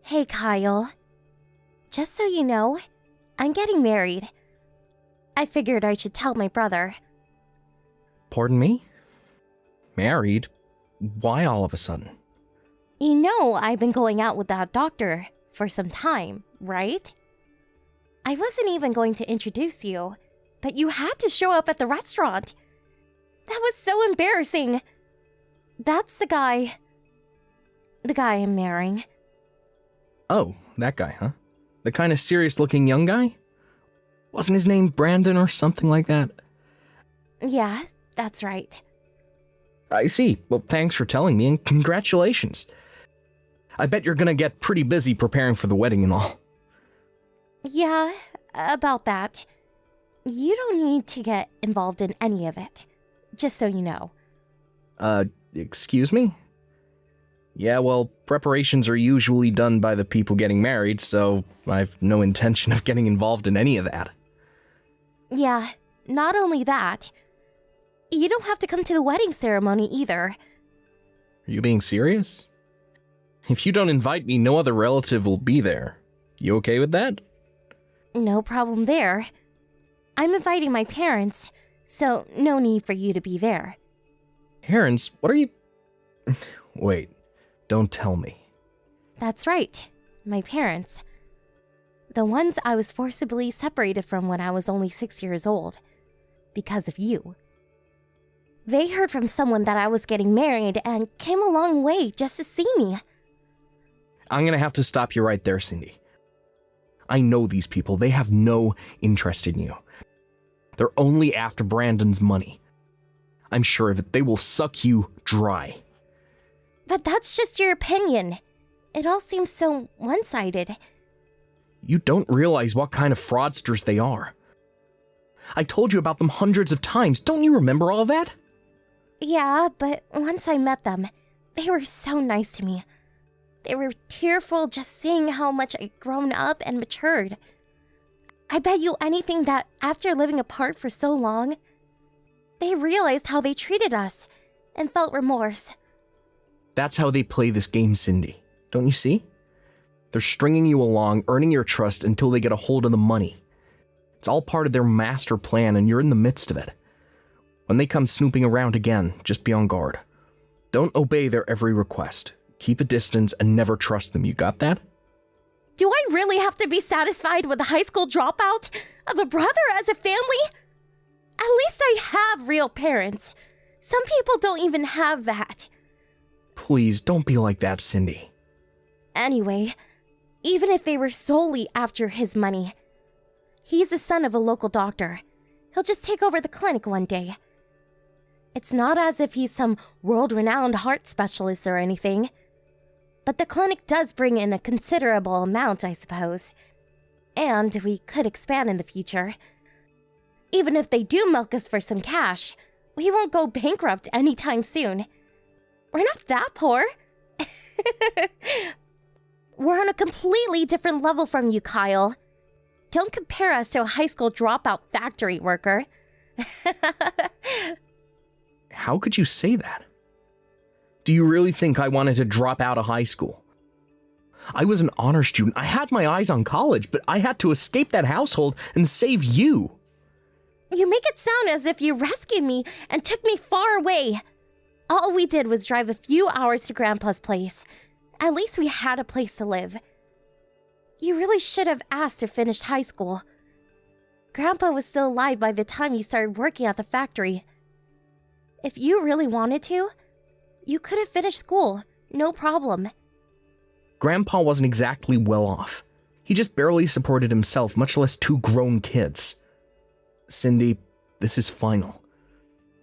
Hey, Kyle. Just so you know, I'm getting married. I figured I should tell my brother. Pardon me? Married? Why all of a sudden? You know I've been going out with that doctor for some time, right? I wasn't even going to introduce you, but you had to show up at the restaurant. That was so embarrassing. That's the guy I'm marrying. Oh, that guy, huh? The kind of serious-looking young guy? Wasn't his name Brandon or something like that? Yeah, that's right. I see. Well, thanks for telling me, and congratulations. I bet you're gonna get pretty busy preparing for the wedding and all. Yeah, about that. You don't need to get involved in any of it, just so you know. Excuse me? Yeah, well, preparations are usually done by the people getting married, so I've no intention of getting involved in any of that. Yeah, not only that, you don't have to come to the wedding ceremony either. Are you being serious? If you don't invite me, no other relative will be there. You okay with that? No problem there. I'm inviting my parents, so no need for you to be there. Parents? What are you... Wait, don't tell me. That's right, my parents. The ones I was forcibly separated from when I was only 6 years old. Because of you. They heard from someone that I was getting married and came a long way just to see me. I'm gonna have to stop you right there, Cindy. I know these people. They have no interest in you. They're only after Brandon's money. I'm sure of it. They will suck you dry. But that's just your opinion. It all seems so one-sided. You don't realize what kind of fraudsters they are. I told you about them hundreds of times. Don't you remember all that? Yeah, but once I met them, they were so nice to me. They were tearful just seeing how much I'd grown up and matured. I bet you anything that after living apart for so long, they realized how they treated us and felt remorse. That's how they play this game, Cindy. Don't you see? They're stringing you along, earning your trust until they get a hold of the money. It's all part of their master plan, and you're in the midst of it. When they come snooping around again, just be on guard. Don't obey their every request. Keep a distance and never trust them. You got that? Do I really have to be satisfied with a high school dropout of a brother as a family? At least I have real parents. Some people don't even have that. Please, don't be like that, Cindy. Anyway, even if they were solely after his money, he's the son of a local doctor. He'll just take over the clinic one day. It's not as if he's some world-renowned heart specialist or anything. But the clinic does bring in a considerable amount, I suppose. And we could expand in the future. Even if they do milk us for some cash, we won't go bankrupt anytime soon. We're not that poor. We're on a completely different level from you, Kyle. Don't compare us to a high school dropout factory worker. How could you say that? Do you really think I wanted to drop out of high school? I was an honor student. I had my eyes on college, but I had to escape that household and save you. You make it sound as if you rescued me and took me far away. All we did was drive a few hours to Grandpa's place. At least we had a place to live. You really should have asked to finish high school. Grandpa was still alive by the time you started working at the factory. If you really wanted to, you could have finished school, no problem. Grandpa wasn't exactly well off. He just barely supported himself, much less two grown kids. Cindy, this is final.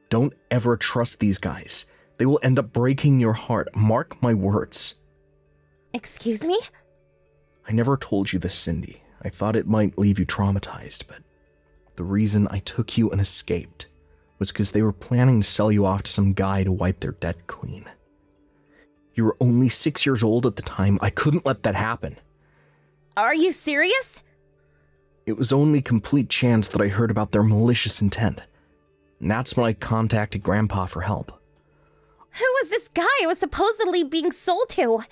Don't ever trust these guys. They will end up breaking your heart. Mark my words. Excuse me? I never told you this, Cindy. I thought it might leave you traumatized, but the reason I took you and escaped was because they were planning to sell you off to some guy to wipe their debt clean. You were only 6 years old at the time. I couldn't let that happen. Are you serious? It was only complete chance that I heard about their malicious intent. And that's when I contacted Grandpa for help. Who was this guy I was supposedly being sold to?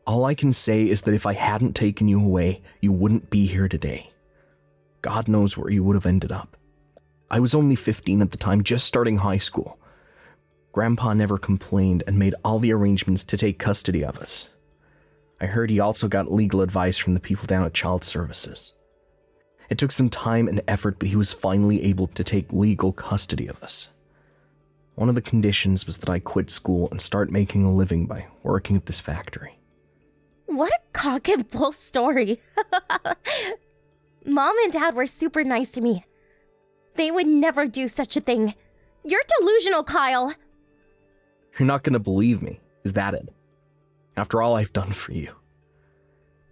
All I can say is that if I hadn't taken you away, you wouldn't be here today. God knows where you would have ended up. I was only 15 at the time, just starting high school. Grandpa never complained and made all the arrangements to take custody of us. I heard he also got legal advice from the people down at Child Services. It took some time and effort, but he was finally able to take legal custody of us. One of the conditions was that I quit school and start making a living by working at this factory. What a cock and bull story. Mom and Dad were super nice to me. They would never do such a thing. You're delusional, Kyle. You're not going to believe me, is that it? After all I've done for you.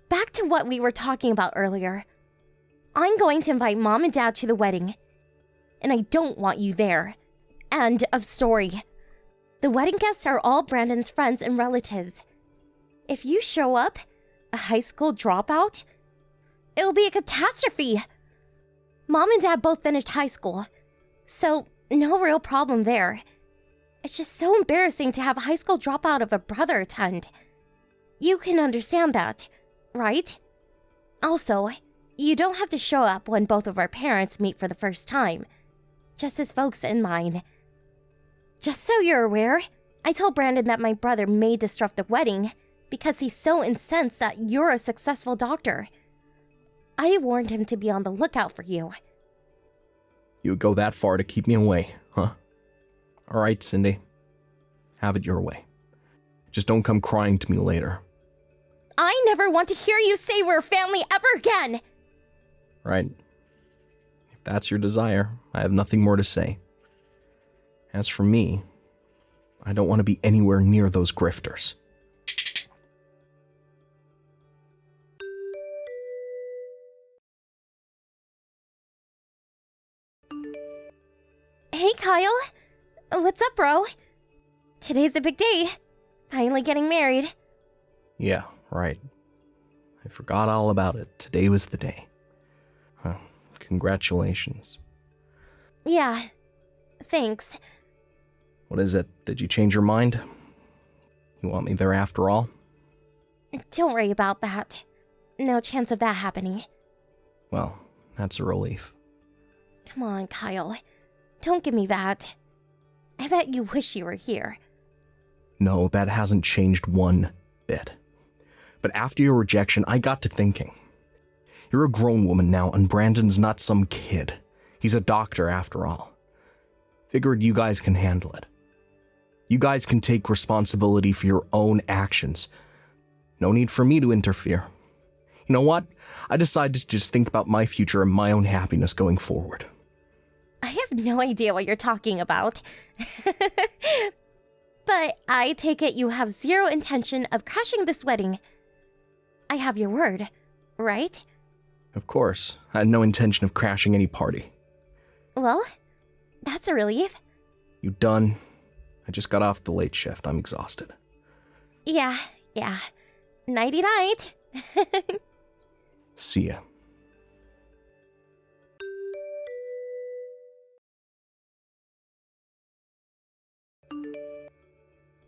Back to what we were talking about earlier. I'm going to invite Mom and Dad to the wedding. And I don't want you there. End of story. The wedding guests are all Brandon's friends and relatives. If you show up, a high school dropout, it'll be a catastrophe. Mom and Dad both finished high school, so no real problem there. It's just so embarrassing to have a high school dropout of a brother attend. You can understand that, right? Also, you don't have to show up when both of our parents meet for the first time, just as folks in mine. Just so you're aware, I told Brandon that my brother may disrupt the wedding because he's so incensed that you're a successful doctor. I warned him to be on the lookout for you. You would go that far to keep me away, huh? All right, Cindy. Have it your way. Just don't come crying to me later. I never want to hear you say we're family ever again! Right. If that's your desire, I have nothing more to say. As for me, I don't want to be anywhere near those grifters. Hey, Kyle. What's up, bro? Today's a big day. Finally getting married. Yeah, right. I forgot all about it. Today was the day. Huh. Congratulations. Yeah. Thanks. What is it? Did you change your mind? You want me there after all? Don't worry about that. No chance of that happening. Well, that's a relief. Come on, Kyle. Don't give me that. I bet you wish you were here. No, that hasn't changed one bit. But after your rejection, I got to thinking. You're a grown woman now, and Brandon's not some kid. He's a doctor after all. Figured you guys can handle it. You guys can take responsibility for your own actions. No need for me to interfere. You know what? I decided to just think about my future and my own happiness going forward. I have no idea what you're talking about. But I take it you have zero intention of crashing this wedding. I have your word, right? Of course. I had no intention of crashing any party. Well, that's a relief. You done? I just got off the late shift. I'm exhausted. Yeah. Nighty-night. See ya.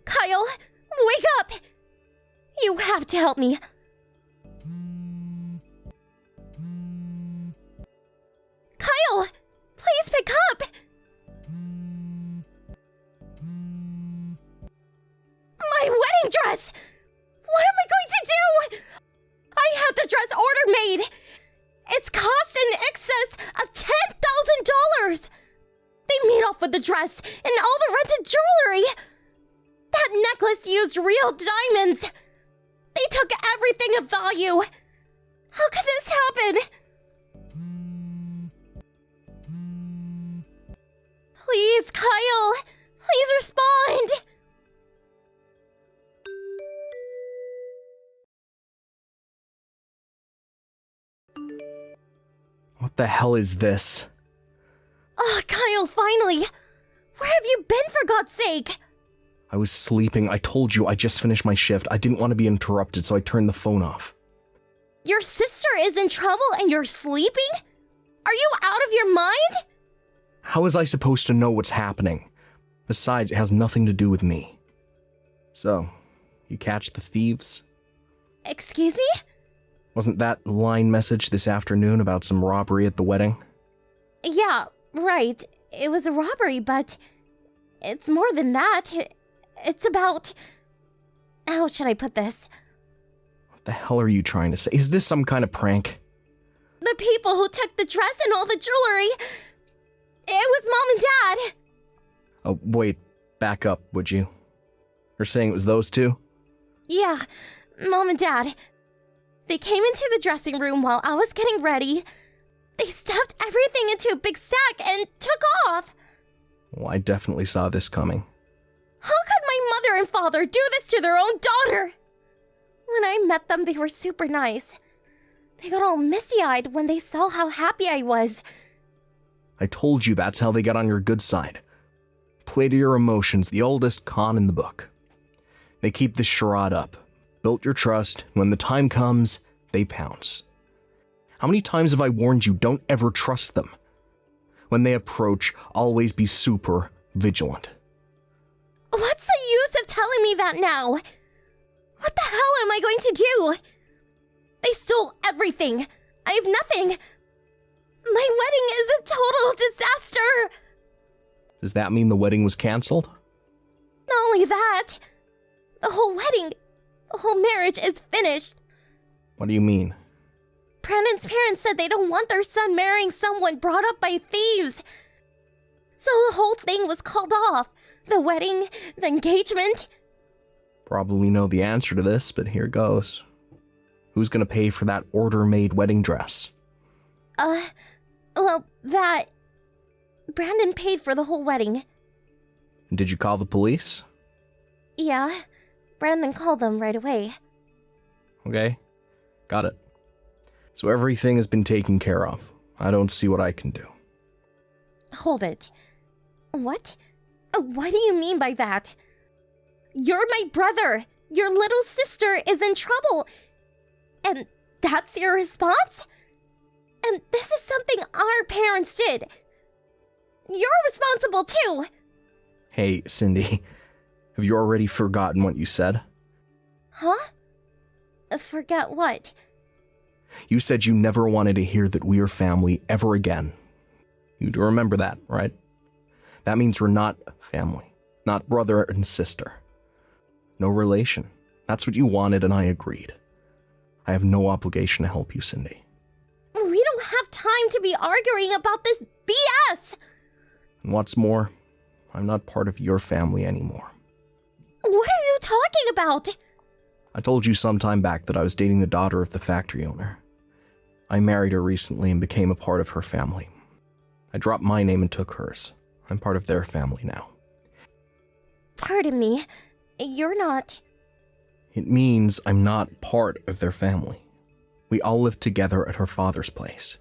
Kyle, wake up! You have to help me. Kyle, please pick up! My wedding dress! What am I going to do? I had the dress order made. It's cost in excess of $10,000. They made off with the dress and all the rented jewelry. That necklace used real diamonds. They took everything of value. How could this happen? Please, Kyle. Please respond. What the hell is this? Oh, Kyle, finally. Where have you been, for God's sake? I was sleeping. I told you I just finished my shift. I didn't want to be interrupted, so I turned the phone off. Your sister is in trouble and you're sleeping? Are you out of your mind? How was I supposed to know what's happening? Besides, it has nothing to do with me. So, you catch the thieves? Excuse me? Wasn't that line message this afternoon about some robbery at the wedding? Yeah, right. It was a robbery, but it's more than that. It's about... How should I put this? What the hell are you trying to say? Is this some kind of prank? The people who took the dress and all the jewelry... It was Mom and Dad! Oh, wait. Back up, would you? You're saying it was those two? Yeah, Mom and Dad. They came into the dressing room while I was getting ready. They stuffed everything into a big sack and took off. Well, I definitely saw this coming. How could my mother and father do this to their own daughter? When I met them, they were super nice. They got all misty-eyed when they saw how happy I was. I told you that's how they got on your good side. Play to your emotions, the oldest con in the book. They keep the charade up, built your trust, and when the time comes, they pounce. How many times have I warned you, don't ever trust them? When they approach, always be super vigilant. What's the use of telling me that now? What the hell am I going to do? They stole everything. I have nothing. My wedding is a total disaster. Does that mean the wedding was canceled? Not only that, the whole marriage is finished. What do you mean? Brandon's parents said they don't want their son marrying someone brought up by thieves. So the whole thing was called off. The wedding, the engagement. Probably know the answer to this, but here goes. Who's gonna pay for that order-made wedding dress? Well, Brandon paid for the whole wedding. Did you call the police? Yeah, Brandon called them right away. Okay, got it. So everything has been taken care of. I don't see what I can do. Hold it. What? What do you mean by that? You're my brother. Your little sister is in trouble. And that's your response? And this is something our parents did. You're responsible too. Hey, Cindy, have you already forgotten what you said? Huh? Forget what? You said you never wanted to hear that we're family ever again. You do remember that, right? That means we're not family, not brother and sister. No relation. That's what you wanted and I agreed. I have no obligation to help you, Cindy. We don't have time to be arguing about this BS! And what's more, I'm not part of your family anymore. What are you talking about? I told you some time back that I was dating the daughter of the factory owner. I married her recently and became a part of her family. I dropped my name and took hers. I'm part of their family now. Pardon me, you're not... It means I'm not part of their family. We all live together at her father's place.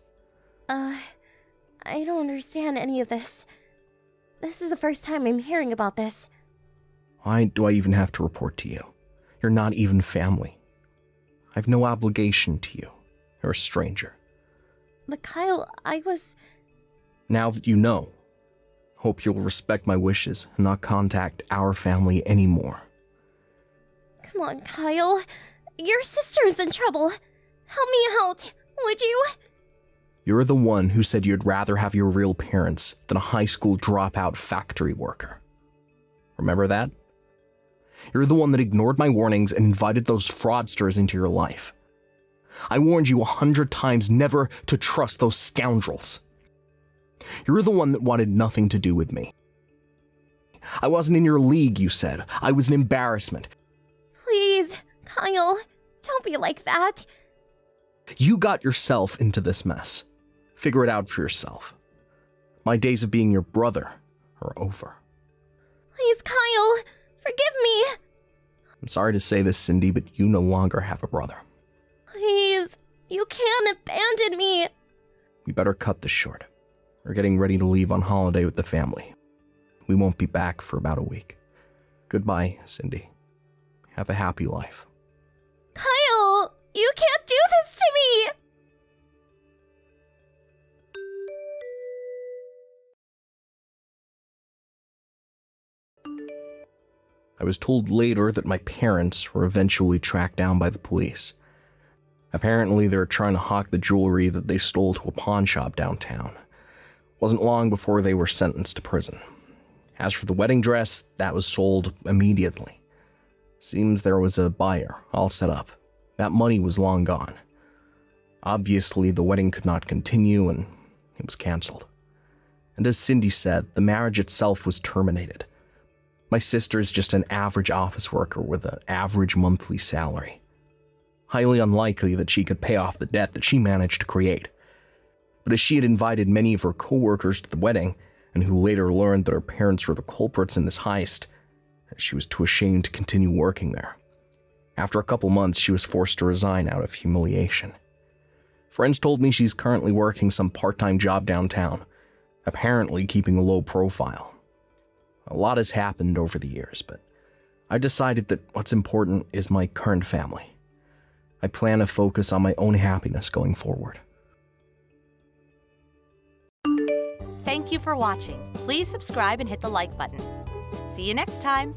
I don't understand any of this. This is the first time I'm hearing about this. Why do I even have to report to you? You're not even family. I have no obligation to you. You're a stranger. But Kyle, I was... Now that you know, hope you'll respect my wishes and not contact our family anymore. Come on, Kyle. Your sister's in trouble. Help me out, would you? You're the one who said you'd rather have your real parents than a high school dropout factory worker. Remember that? You're the one that ignored my warnings and invited those fraudsters into your life. I warned you 100 times never to trust those scoundrels. You're the one that wanted nothing to do with me. I wasn't in your league, you said. I was an embarrassment. Please, Kyle, don't be like that. You got yourself into this mess. Figure it out for yourself. My days of being your brother are over. Please, Kyle, forgive me. I'm sorry to say this, Cindy, but you no longer have a brother. Please, you can't abandon me. We better cut this short. We're getting ready to leave on holiday with the family. We won't be back for about a week. Goodbye, Cindy. Have a happy life. Kyle, you can't do this to me! I was told later that my parents were eventually tracked down by the police. Apparently, they were trying to hawk the jewelry that they stole to a pawn shop downtown. Wasn't long before they were sentenced to prison. As for the wedding dress, that was sold immediately. Seems there was a buyer all set up. That money was long gone. Obviously, the wedding could not continue and it was canceled. And as Cindy said, the marriage itself was terminated. My sister's just an average office worker with an average monthly salary. Highly unlikely that she could pay off the debt that she managed to create. But as she had invited many of her co-workers to the wedding, and who later learned that her parents were the culprits in this heist, she was too ashamed to continue working there. After a couple months, she was forced to resign out of humiliation. Friends told me she's currently working some part-time job downtown, apparently keeping a low profile. A lot has happened over the years, but I decided that what's important is my current family. I plan to focus on my own happiness going forward. Thank you for watching. Please subscribe and hit the like button. See you next time.